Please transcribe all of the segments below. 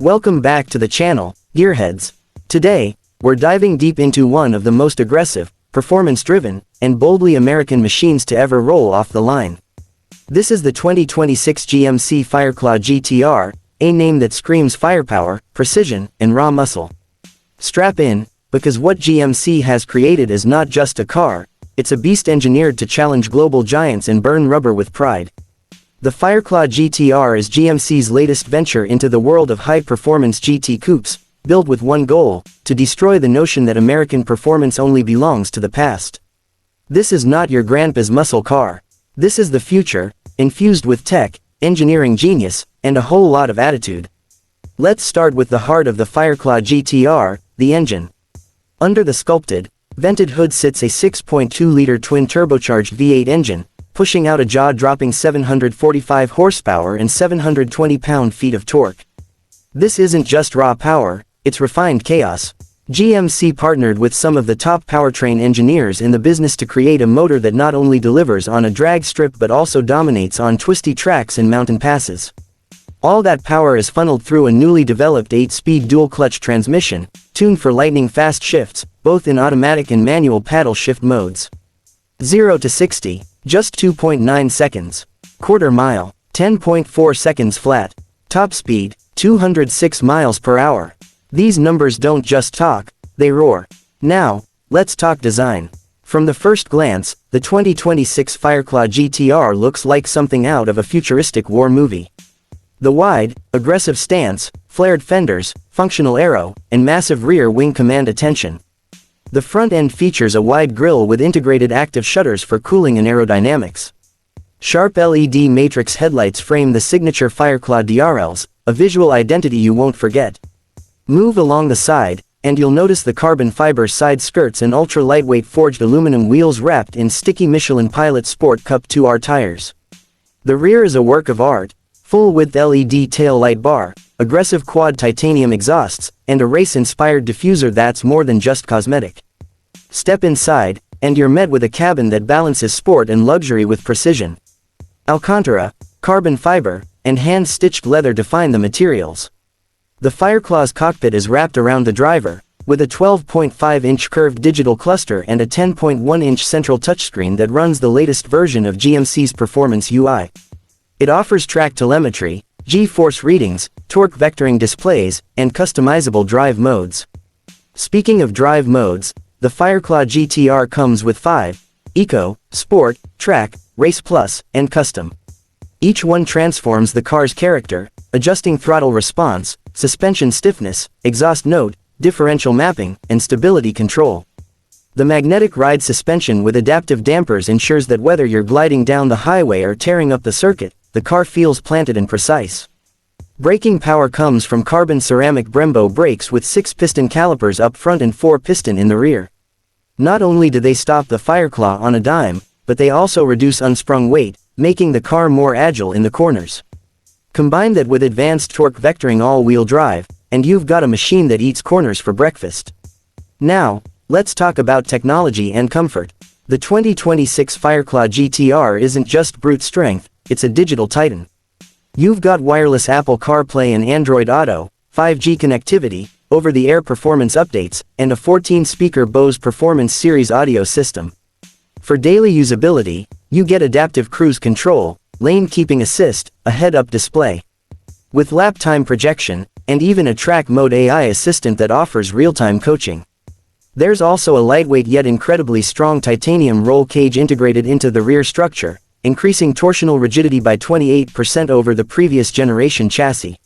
Welcome back to the channel, Gearheads. Today, we're diving deep into one of the most aggressive, performance-driven, and boldly American machines to ever roll off the line. This is the 2026 GMC Fireclaw GT-R, a name that screams firepower, precision, and raw muscle. Strap in, because what GMC has created is not just a car, it's a beast engineered to challenge global giants and burn rubber with pride. The Fireclaw GT-R is GMC's latest venture into the world of high-performance GT coupes, built with one goal: to destroy the notion that American performance only belongs to the past. This is not your grandpa's muscle car. This is the future, infused with tech, engineering genius, and a whole lot of attitude. Let's start with the heart of the Fireclaw GT-R, the engine. Under the sculpted, vented hood sits a 6.2-liter twin-turbocharged V8 engine, pushing out a jaw-dropping 745 horsepower and 720 pound-feet of torque. This isn't just raw power, it's refined chaos. GMC partnered with some of the top powertrain engineers in the business to create a motor that not only delivers on a drag strip but also dominates on twisty tracks and mountain passes. All that power is funneled through a newly developed 8-speed dual-clutch transmission, tuned for lightning-fast shifts, both in automatic and manual paddle shift modes. 0 to 60, just 2.9 seconds. Quarter mile, 10.4 seconds flat. Top speed, 206 miles per hour. These numbers don't just talk, they roar. Now, let's talk design. From the first glance, the 2026 Fireclaw GT-R looks like something out of a futuristic war movie. The wide, aggressive stance, flared fenders, functional aero, and massive rear wing command attention. The front end features a wide grille with integrated active shutters for cooling and aerodynamics. Sharp LED matrix headlights frame the signature Fireclaw DRLs, a visual identity you won't forget. Move along the side, and you'll notice the carbon fiber side skirts and ultra-lightweight forged aluminum wheels wrapped in sticky Michelin Pilot Sport Cup 2R tires. The rear is a work of art: full-width LED tail light bar, aggressive quad titanium exhausts, and a race-inspired diffuser that's more than just cosmetic. Step inside, and you're met with a cabin that balances sport and luxury with precision. Alcantara, carbon fiber, and hand-stitched leather define the materials. The Fireclaw's cockpit is wrapped around the driver, with a 12.5-inch curved digital cluster and a 10.1-inch central touchscreen that runs the latest version of GMC's Performance UI. It offers track telemetry, G-force readings, torque vectoring displays, and customizable drive modes. Speaking of drive modes, the Fireclaw GT-R comes with 5: Eco, Sport, Track, Race Plus, and Custom. Each one transforms the car's character, adjusting throttle response, suspension stiffness, exhaust note, differential mapping, and stability control. The magnetic ride suspension with adaptive dampers ensures that whether you're gliding down the highway or tearing up the circuit, the car feels planted and precise. Braking power comes from carbon ceramic Brembo brakes with 6-piston calipers up front and 4-piston in the rear. Not only do they stop the Fireclaw on a dime, but they also reduce unsprung weight, making the car more agile in the corners. Combine that with advanced torque vectoring all-wheel drive, and you've got a machine that eats corners for breakfast. Now, let's talk about technology and comfort. The 2026 Fireclaw GT-R isn't just brute strength, it's a digital titan. You've got wireless Apple CarPlay and Android Auto, 5G connectivity, over-the-air performance updates, and a 14-speaker Bose Performance Series audio system. For daily usability, you get adaptive cruise control, lane keeping assist, a head-up display, with lap time projection, and even a track mode AI assistant that offers real-time coaching. There's also a lightweight yet incredibly strong titanium roll cage integrated into the rear structure, increasing torsional rigidity by 28% over the previous generation chassis.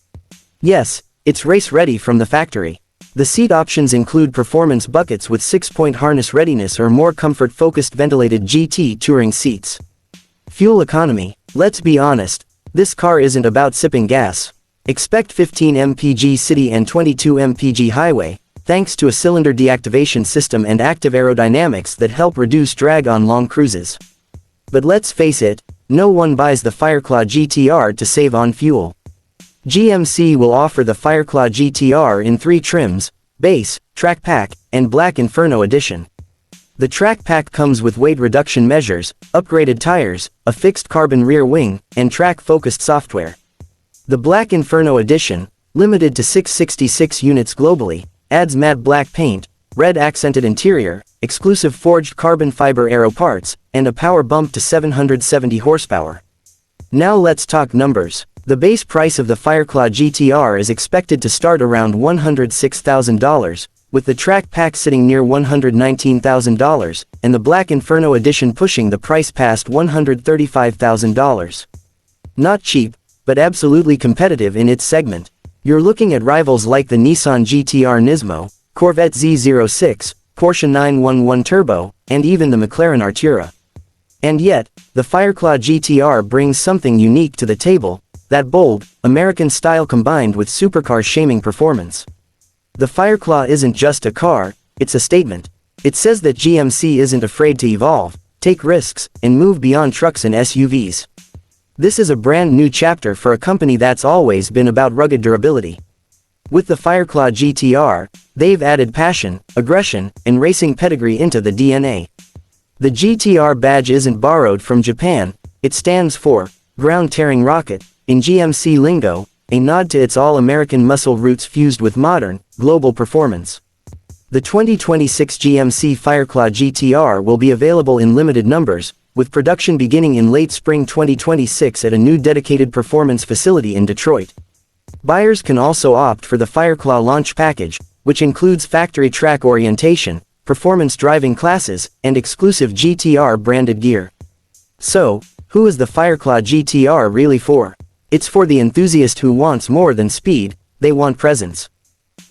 Yes, it's race-ready from the factory. The seat options include performance buckets with 6-point harness readiness or more comfort-focused ventilated GT touring seats. Fuel economy: let's be honest, this car isn't about sipping gas. Expect 15 mpg city and 22 mpg highway, thanks to a cylinder deactivation system and active aerodynamics that help reduce drag on long cruises. But let's face it, no one buys the Fireclaw GT-R to save on fuel. GMC will offer the Fireclaw GT-R in 3 trims: Base, Track Pack, and Black Inferno Edition. The Track Pack comes with weight reduction measures, upgraded tires, a fixed carbon rear wing, and track-focused software. The Black Inferno Edition, Limited to 666 units globally, adds matte black paint, red accented interior, exclusive forged carbon fiber aero parts, and a power bump to 770 horsepower. Now let's talk numbers. The base price of the Fireclaw GT-R is expected to start around $106,000, with the track pack sitting near $119,000, and the Black Inferno edition pushing the price past $135,000. Not cheap, but absolutely competitive in its segment. You're looking at rivals like the Nissan GT-R Nismo, Corvette Z06, Porsche 911 Turbo, and even the McLaren Artura. And yet, the Fireclaw GT-R brings something unique to the table, that bold, American style combined with supercar shaming performance. The Fireclaw isn't just a car, it's a statement. It says that GMC isn't afraid to evolve, take risks, and move beyond trucks and SUVs. This is a brand new chapter for a company that's always been about rugged durability. With the Fireclaw GT-R, they've added passion, aggression, and racing pedigree into the DNA. The GT-R badge isn't borrowed from Japan, it stands for ground-tearing rocket, in GMC lingo, a nod to its all-American muscle roots fused with modern, global performance. The 2026 GMC Fireclaw GT-R will be available in limited numbers, with production beginning in late spring 2026 at a new dedicated performance facility in Detroit. Buyers can also opt for the Fireclaw launch package, which includes factory track orientation, performance driving classes, and exclusive GT-R branded gear. So, who is the Fireclaw GT-R really for? It's for the enthusiast who wants more than speed, they want presence.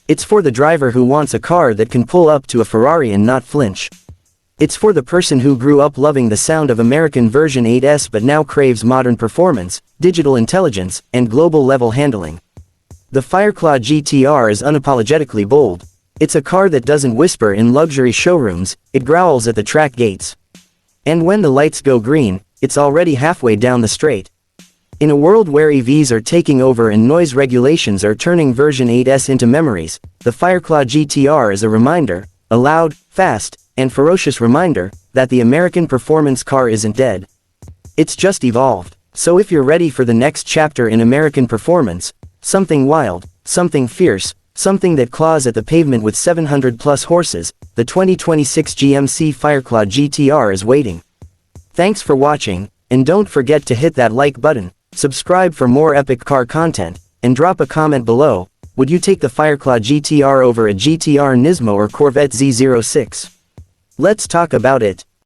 It's for the driver who wants a car that can pull up to a Ferrari and not flinch. It's for the person who grew up loving the sound of American version 8S but now craves modern performance, digital intelligence, and global-level handling. The Fireclaw GT-R is unapologetically bold. It's a car that doesn't whisper in luxury showrooms, it growls at the track gates. And when the lights go green, it's already halfway down the straight. In a world where EVs are taking over and noise regulations are turning version 8S into memories, the Fireclaw GT-R is a reminder, a loud, fast, and ferocious reminder, that the American performance car isn't dead. It's just evolved. So if you're ready for the next chapter in American performance, something wild, something fierce, something that claws at the pavement with 700+ horses, the 2026 GMC Fireclaw GT-R is waiting. Thanks for watching, and don't forget to hit that like button, subscribe for more epic car content, and drop a comment below. Would you take the Fireclaw GT-R over a GT-R Nismo or Corvette Z06? Let's talk about it.